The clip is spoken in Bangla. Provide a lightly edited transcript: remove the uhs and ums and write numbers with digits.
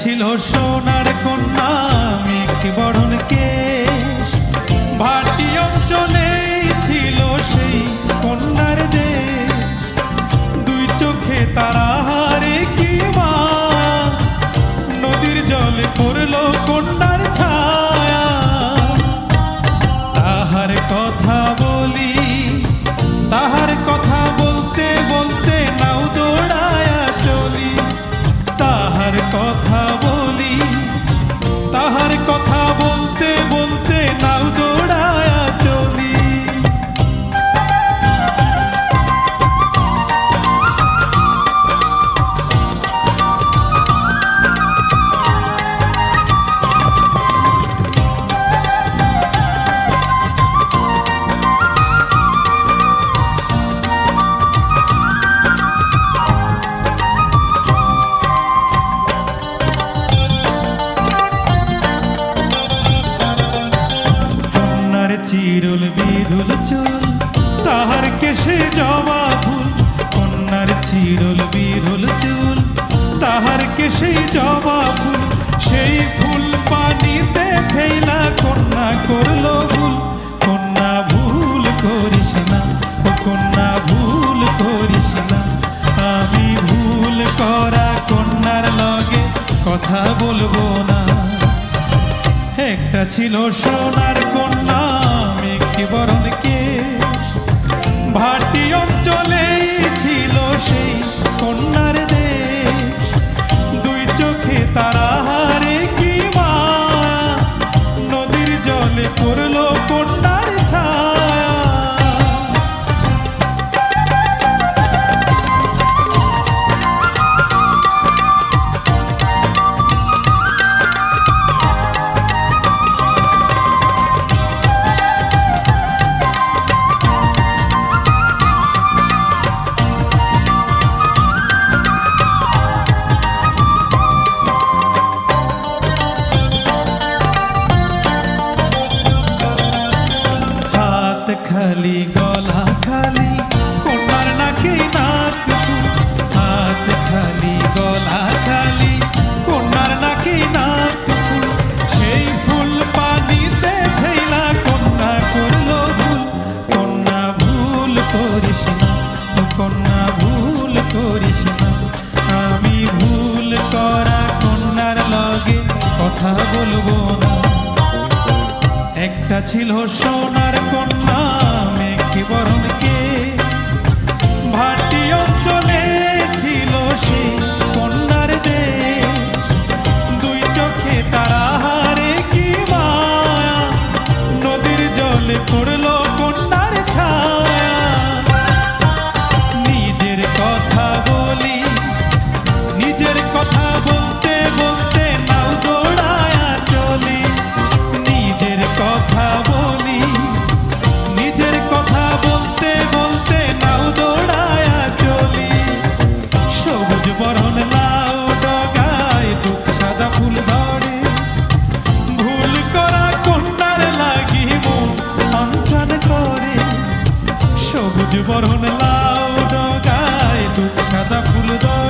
ছিল সোনার কন্যা মেঘ বরণ কেশ, ভাটি অঞ্চলে ছিল সেই কন্যার দেশ। দুই চোখে তারা হারে কি মা, নদীর জলে পড়লো কন্যার ছায়া। তাহার কথা বলি, তাহার কথা বলতে বলতে নাও দৌড়ায়া চলি। তাহার কথা বলি, তাহার কথা বলতে বলতে নাও দৌড়ায়া চলি। চিরুল বিধুল চুল, তাহার কেশে জবা ফুল। কন্যার চিরুল বিধুল চুল, তাহার কেশে জবা ফুল। সেই ফুল পানিতে ফেলা কন্যা করলো ভুল। কন্যা ভুল করিস না, ও কন্যা ভুল করিস না। আমি ভুল করা কন্যার লগে কথা বলবো না। একটা ছিল সোনার কন্যা মেঘ বরণ কেশ, ভাটি অঞ্চলে ছিল সেই কন্যার দেশ। দুই চোখে তারা হারে কি মা, নদীর জলে পড়লো কন্যার ছায়া। খালি গলা খালি কন্যার নাকে নাক ফুল। হাত খালি গলা খালি কন্যার নাকে নাক ফুল। সেই ফুল পানিতে ফেলা কন্যা করলো ভুল। কন্যা ভুল করিস না, ও কন্যা ভুল করিস না। আমি ভুল করা কন্যার লগে কথা বলবো না। একটা ছিল সোনার কন্যা মেঘ বরণ কেশ, ভাটি অঞ্চলে ছিল সেই কন্যার দেশ। দুই চোখে তারা হারে কি মায়া, নদীর জলে পড়লো কন্যার ছায়া। নিজের কথা বলি, নিজের কথা বলতে বলতে নাও দৌড়ায়া চলি। নিজের কথা বলি, নিজের কথা বলতে বলতে নাও দৌড়ায়া চলি। সবুজ বরণ লাউ ডগায় দুঃখ সাদা ফুল ধরে, ভুল করা কন্যার লাগি মন অঞ্চল করে। সবুজ বরণ লাউ ডগায় দুঃখ সাদা ফুল ধরে।